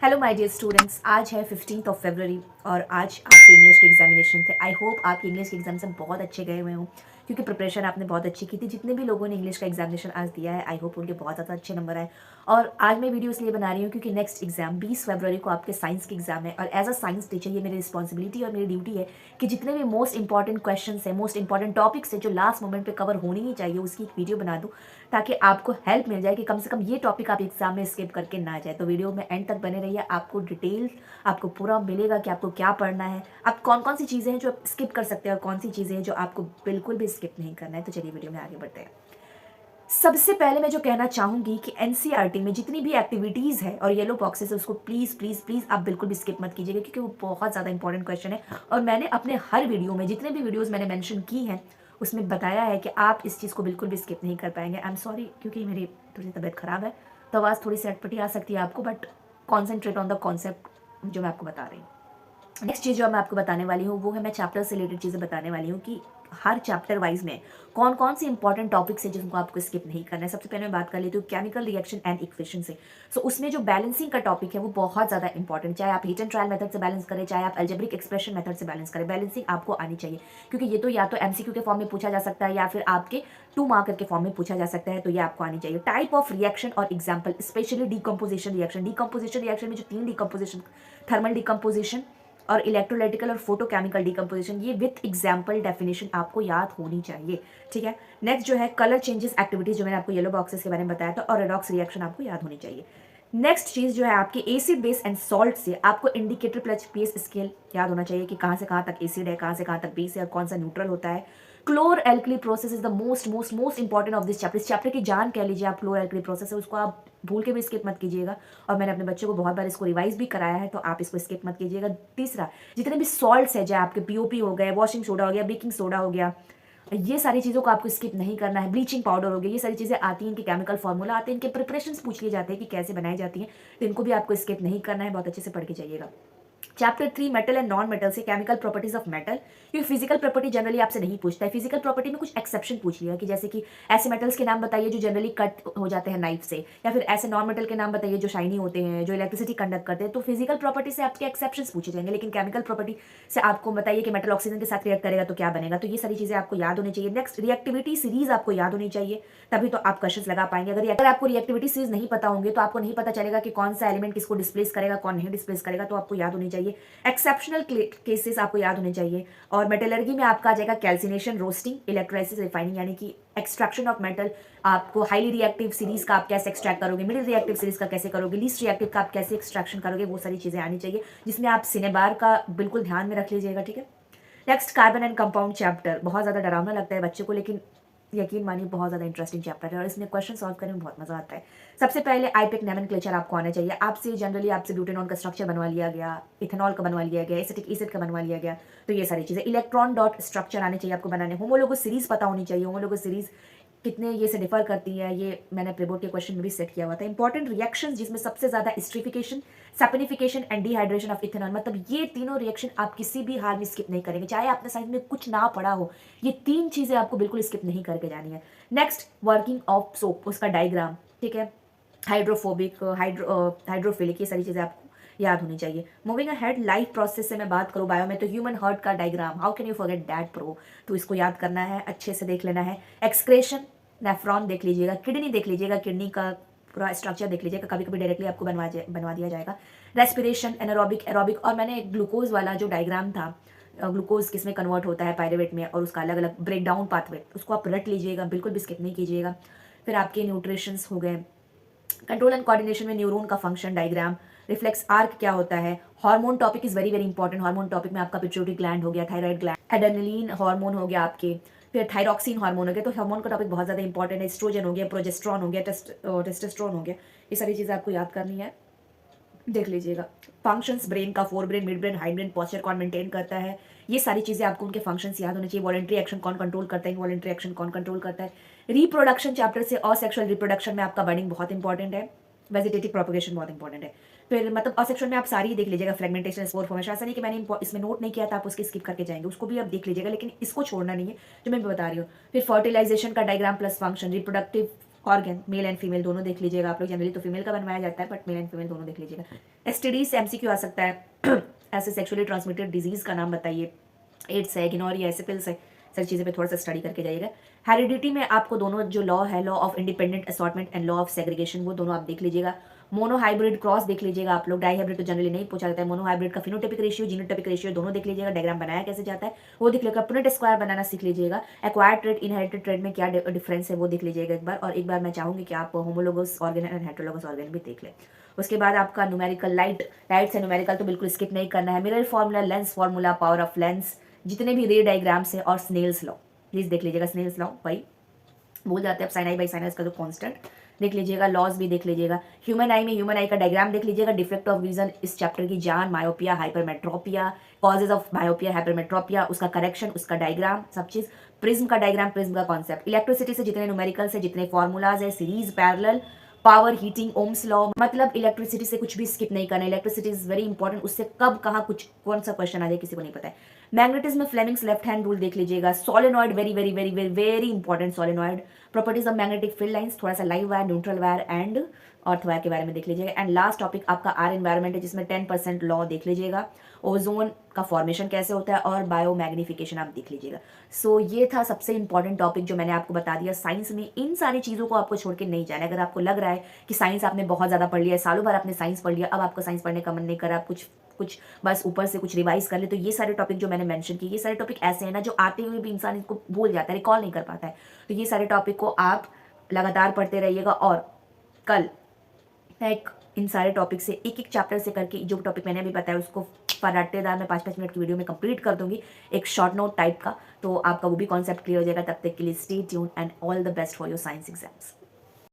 Hello my dear students, आज है 15th of February और आज आपके इंग्लिश के एग्जामिनेशन थे। आई होप आपके इंग्लिश के एग्जाम से बहुत अच्छे गए हुए हों, क्योंकि प्रिपरेशन आपने बहुत अच्छी की थी। जितने भी लोगों ने इंग्लिश का एग्जामिनेशन आज दिया है, आई होप उनके बहुत ज़्यादा अच्छे नंबर आए। और आज मैं वीडियो इसलिए बना रही हूँ क्योंकि नेक्स्ट एग्जाम 20 फरवरी को आपके साइंस के एग्जाम है, और एज अ साइंस टीचर ये मेरी रिस्पॉन्सिबिलिटी और मेरी ड्यूटी है कि जितने भी मोस्ट इंपॉर्टेंट क्वेश्चन है, मोस्ट इंपॉर्टेंट टॉपिक्स है जो लास्ट मोमेंट पे कवर होनी ही चाहिए, उसकी एक वीडियो बना दूँ ताकि आपको हेल्प मिल जाए कि कम से कम ये टॉपिक आप एग्जाम में स्किप करके ना जाए। तो वीडियो में एंड तक बने रहिए, आपको डिटेल आपको पूरा मिलेगा कि आपको क्या पढ़ना है, आप कौन कौन सी चीज़ें हैं जो आप स्किप कर सकते हैं और कौन सी चीज़ें हैं जो आपको बिल्कुल भी स्किप नहीं करना है। तो चलिए वीडियो में आगे बढ़ते हैं। सबसे पहले मैं जो कहना चाहूँगी कि एनसीईआरटी में जितनी भी एक्टिविटीज़ है और येलो बॉक्सेस है, उसको प्लीज़ प्लीज़ प्लीज़ आप बिल्कुल भी स्किप मत कीजिएगा, क्योंकि वो बहुत ज़्यादा इंपॉर्टेंट क्वेश्चन है। और मैंने अपने हर वीडियो में, जितने भी वीडियोज़ मैंने मैंशन की हैं, उसमें बताया है कि आप इस चीज़ को बिल्कुल भी स्किप नहीं कर पाएंगे। आई एम सॉरी, क्योंकि मेरी थोड़ी तबीयत ख़राब है तो आवाज़ थोड़ी सी अटपटी आ सकती है आपको, but concentrate on the concept जो मैं आपको बता रही हूँ। नेक्स्ट चीज़ जो मैं आपको बताने वाली हूँ वो है, मैं चैप्टर से रिलेटेड चीज़ें बताने वाली हूँ कि हर चैप्टर वाइज में कौन कौन सी इंपॉर्टेंट टॉपिक्स है जिनको आपको स्किप नहीं करना है। सबसे पहले मैं बात कर लेती हूँ केमिकल रिएक्शन एंड इक्वेशन से। सो उसमें जो बैलेंसिंग का टॉपिक है वो बहुत ज़्यादा इंपॉर्टेंट, चाहे आप हीट एंड ट्रायल मेथड से बैलेंस करें, चाहे आप अलजेब्रिक एक्सप्रेशन मेथड से बैलेंस करें, बैलेंसिंग आपको आनी चाहिए, क्योंकि ये तो या तो एमसीक्यू के फॉर्म में पूछा जा सकता है या फिर आपके 2 मार्कर के फॉर्म में पूछा जा सकता है, तो ये आपको आनी चाहिए। टाइप ऑफ रिएक्शन और example, specially decomposition reaction. Decomposition reaction में जो 3 डिकम्पोजिशन, थर्मल डिकम्पोजिशन और इलेक्ट्रोलाइटिकल और फोटोकेमिकल डिकम्पोजिशन, ये विथ एग्जाम्पल डेफिनेशन आपको याद होनी चाहिए। ठीक है। नेक्स्ट जो है कलर चेंजेस एक्टिविटीज, जो मैंने आपको येलो बॉक्सेस के बारे में बताया था, और रेडॉक्स रिएक्शन आपको याद होनी चाहिए। नेक्स्ट चीज जो है आपकी एसिड बेस एंड सॉल्ट से आपको इंडिकेटर प्लस पीएच स्केल याद होना चाहिए कि कहाँ से कहाँ तक एसिड है, कहाँ से कहाँ तक बेस है और कौन सा न्यूट्रल होता है। Chlor alkali process is the most most most important of this chapter. इस चैप्टर की जान कह लीजिए आप, क्लोर एल्कली प्रोसेस है, उसको आप भूल के भी स्किप मत कीजिएगा। और मैंने अपने बच्चों को बहुत बार इसको रिवाइज भी कराया है, तो आप इसको स्किप मत कीजिएगा। तीसरा, जितने भी सॉल्ट्स है, चाहे आपके पीओपी हो गए, वॉशिंग सोडा हो गया, बेकिंग सोडा हो गया, ये सारी चीज़ों को आपको स्किप नहीं करना है। ब्लीचिंग पाउडर हो गया, ये सारी चीज़ें आती हैं, इनके केमिकल फार्मूला आते हैं, इनके प्रिपरेशंस पूछ लिए जाते हैं कि कैसे बनाई जाती हैं, तो इनको भी आपको स्किप नहीं करना है, बहुत अच्छे से पढ़ के जाइएगा। Chapter 3 metal and non metal से केमिकल प्रॉपर्टीज ऑफ मेटल, क्योंकि फिजिकल प्रॉपर्टी जनरली आपसे नहीं पूछता है। फिजिकल प्रॉपर्टी में कुछ एक्सेप्शन पूछ लिया कि जैसे कि ऐसे मेटल्स के नाम बताइए जो जनरली कट हो जाते हैं नाइफ से, या फिर ऐसे नॉन मेटल के नाम बताइए जो शाइनी होते हैं, जो इलेक्ट्रिसिटी कंडक्ट करते हैं। तो फिजिकल प्रॉपर्टी से आपके एक्सेप्शन पूछे जाएंगे, लेकिन केमिकल प्रॉपर्टी से आपको बताइए कि मेटल ऑक्सीजन के साथ रिएक्ट करेगा तो क्या बनेगा। तो ये सारी चीज़ें आपको याद होनी चाहिए। नेक्स्ट, रिएक्टिविटी सीरीज आपको याद होनी चाहिए, तभी तो आप क्वेश्चन लगा पाएंगे। अगर आपको रिएक्टिविटी सीरीज नहीं पता होंगे तो आपको नहीं पता चलेगा कि कौन सा एलिमेंट किसको डिस्प्लेस करेगा, कौन नहीं डिस्प्लेस करेगा, तो आपको याद होनी चाहिए। एक्सेप्शनल केसेस आपको याद होने चाहिए। और मेटलर्जी में आपका आ जाएगा कैल्सिनेशन, रोस्टिंग, इलेक्ट्रोलाइसिस, रिफाइनिंग, यानी कि एक्सट्रैक्शन ऑफ मेटल। आपको हाईली रिएक्टिव सीरीज का आप कैसे एक्सट्रैक्ट करोगे, मिडिल रिएक्टिव सीरीज का कैसे करोगे, लीस्ट रिएक्टिव का आप कैसे एक्सट्रैक्शन करोगे, वो सारी चीजें आनी चाहिए, जिसमें आप सिनेबार का बिल्कुल ध्यान में रख लीजिएगा। ठीक है। Next, carbon and compound chapter बहुत ज़्यादा डरावना लगता है बच्चे को, लेकिन यकीन मानिए बहुत ज़्यादा इंटरेस्टिंग चैप्टर है और इसमें क्वेश्चन सॉल्व करने में बहुत मजा आता है। सबसे पहले आईपेक नोमेनक्लेचर आपको आना चाहिए। आपसे जनरली आपसे ब्यूटेनॉन का स्ट्रक्चर बनवा लिया गया, इथेनॉल का बनवा लिया गया, एसिटिक एसिड का बनवा लिया गया, तो ये सारी चीज़ें। इलेक्ट्रॉन डॉट स्ट्रक्चर आने चाहिए आपको बनाने। होमोलोगो सीरीज पता होनी चाहिए, होमोलोगो सीरीज कितने ये से डिफर करती है, ये मैंने प्रीबोर्ड के क्वेश्चन में भी सेट किया हुआ था। इंपॉर्टेंट रिएक्शंस, जिसमें सबसे ज्यादा esterification, saponification and dehydration of ethanol, मतलब ये तीनों रिएक्शन आप किसी भी हाल में स्किप नहीं करेंगे, चाहे आपने साइंस में कुछ ना पढ़ा हो, ये 3 चीजें आपको बिल्कुल स्किप नहीं करके जानी है। नेक्स्ट, वर्किंग ऑफ सोप, उसका डायग्राम, ठीक है, हाइड्रोफोबिक, हाइड्रोफिलिक, ये सारी चीजें आपको याद होनी चाहिए। मूविंग अहेड, लाइफ प्रोसेस से मैं बात करूँ बायो में, तो ह्यूमन हार्ट का diagram, how can you forget that pro, तो इसको याद करना है, अच्छे से देख लेना है। एक्सक्रेशन, नेफ्रॉन देख लीजिएगा, किडनी देख लीजिएगा, किडनी का पूरा स्ट्रक्चर देख लीजिएगा, कभी कभी डायरेक्टली आपको बनवा दिया जाएगा। रेस्पिरेशन, एनारोबिक, एरोबिक, और मैंने ग्लूकोज वाला जो डायग्राम था, ग्लूकोज किस में कन्वर्ट होता है पायरेट में, और उसका अलग अलग ब्रेक डाउन पाथवे, उसको आप रट लीजिएगा, बिल्कुल भी स्किप नहीं कीजिएगा। फिर आपके न्यूट्रिशंस हो गए। कंट्रोल एंड कोऑर्डिनेशन में न्यूरॉन का फंक्शन डायग्राम। रिफ्लेक्स आर्क क्या होता है। Hormone topic is very very important. Hormone topic में आपका पिट्यूटरी ग्लैंड हो गया, थायराइड ग्लैंड, एड्रेनलिन हार्मोन हो गया आपके, फिर थायरॉक्सिन हार्मोन हो गया, तो हार्मोन का टॉपिक बहुत ज़्यादा इंपॉर्टेंट है। एस्ट्रोजन हो गया, प्रोजेस्ट्रॉन हो गया, टेस्टोस्टेरोन हो गया, ये सारी चीज़ें आपको याद करनी है, देख लीजिएगा। फंक्शंस ब्रेन का, fore brain, mid brain, hide brain, posture कौन मेंटेन करता है, ये सारी चीज़ें आपको उनके फंक्शंस याद होने चाहिए। वॉलंटरी एक्शन कौन कंट्रोल करता है, वॉलंटरी एक्शन कौन कंट्रोल करता है। रिप्रोडक्शन चैप्टर से असेक्सुअल रिप्रोडक्शन में आपका बर्डिंग बहुत इंपॉर्टेंट है। वेजिटेटिव प्रोपगेशन बहुत इंपॉर्टेंट है। फिर मतलब असेक्सुअल में आप सारी ही देख लीजिएगा, फ्रेगमेंटेशन, स्पोर फॉर्मेशन, ऐसा नहीं कि मैंने इसमें नोट नहीं किया था आप उसके स्किप करके जाएंगे, उसको भी आप देख लीजिएगा, लेकिन इसको छोड़ना नहीं है जो मैं बता रही हूँ। फिर फर्टिलाइजेशन का diagram plus function, reproductive organ male and female दोनों देख लीजिएगा आप लोग, जनरली तो फीमेल का बनवाया जाता है बट मेल एंड फीमेल दोनों देख लीजिएगा। एसटीडीज से एमसीक्यू आ सकता है ऐसे सेक्सुअली ट्रांसमिटेड डिजीज का नाम बताइए, एड्स है, गिनोरिया है, सिफिलिस है, सारी चीज़ें पे थोड़ा सा स्टडी करके जाइएगा। हेरिडिटी में आपको दोनों जो लॉ है, law of independent assortment and law of segregation, वो दोनों आप देख लीजिएगा। मोनो हाइब्रिड क्रॉस देख लीजिएगा आप लोग, डाई हाइब्रिड तो जनरली नहीं पूछा जाता है। मोनो हाइब्रिड का फिनोटाइपिक रेशियो, जीनोटाइपिक रेशियो दोनों देख लीजिएगा, डायग्राम बनाया कैसे जाता है वो देख लीजिएगा, पुनेट स्क्वायर बनाना सीख लीजिएगा। एक्वायर्ड ट्रेड इनहेरिटेड ट्रेड में क्या डिफरेंस है वो देख लीजिएगा एक बार। और एक बार मैं चाहूंगी कि आप होमोलोगस ऑर्गन एंड हेटेरोलोगस ऑर्गन भी देख लें। उसके बाद आपका न्यूमेरिकल लाइट से न्यूमेरिकल तो बिल्कुल स्किप नहीं करना है। Mirror formula, lens formula, power of lens, जितने भी रे डायग्राम्स है, और स्नेल्स लॉ प्लीज देख लीजिएगा। स्नेल्स लॉ भाई भूल जाते हैं आप, साइन आई बाई साइन आई, इसका जो कॉन्स्टेंट देख लीजिएगा, लॉज भी देख लीजिएगा। ह्यूमन आई में ह्यूमन आई का डायग्राम देख लीजिएगा। डिफेक्ट ऑफ विजन इस चैप्टर की जान, myopia, hypermetropia, causes of myopia, hypermetropia, उसका करेक्शन, उसका डायग्राम, सब चीज। प्रिज्म का डायग्राम, प्रिज्म का कॉन्सेप्ट, इलेक्ट्रिसिटी से जितने न्यूमेरिकल्स है, जितने फॉर्मूलाज है, series, parallel, power, heating, Ohm's law, मतलब इलेक्ट्रिसिटी से कुछ भी स्किप नहीं करना। इलेक्ट्रिसिटी इज वेरी इंपॉर्टेंट, उससे कब कहाँ कुछ कौन सा क्वेश्चन आ जाए किसी को नहीं पता है। मैग्नेटिज्म में फ्लेमिंग्स लेफ्ट हैंड रूल देख लीजिएगा। Solenoid very very very very very important, solenoid. Properties of magnetic field lines, थोड़ा सा live wire, neutral wire and earth wire के बारे में देख लीजिएगा। एंड लास्ट टॉपिक आपका आर एनवायरमेंट है, जिसमें 10% लॉ देख लीजिएगा, ओजोन का फॉर्मेशन कैसे होता है, और बायो मैग्निफिकेशन आप देख लीजिएगा। सो ये था सबसे इंपॉर्टेंट टॉपिक जो मैंने आपको बता दिया। साइंस में इन सारी चीज़ों को आपको छोड़ के नहीं जाना है। अगर आपको लग रहा है कि साइंस आपने बहुत ज़्यादा पढ़ लिया है, सालों भर आपने साइंस पढ़ लिया, अब आपको साइंस पढ़ने का मन नहीं कर रहा, आप कुछ बस ऊपर से कुछ रिवाइज कर ले, तो ये सारे टॉपिक जो मैंने मेंशन किए, ये सारे टॉपिक ऐसे हैं ना जो आते हुए भी इंसान इसको भूल जाता है, रिकॉल नहीं कर पाता है। तो ये सारे टॉपिक को आप लगातार पढ़ते रहिएगा। और कल मैं इन सारे टॉपिक से एक एक चैप्टर से करके जो टॉपिक मैंने अभी बताया उसको फराटेदार मैं 5-5 मिनट की वीडियो में कंप्लीट कर दूंगी, एक शॉर्ट नोट टाइप का, तो आपका वो भी कॉन्सेप्ट क्लियर हो जाएगा। तब तक के लिए stay tuned and all the best for your science exams.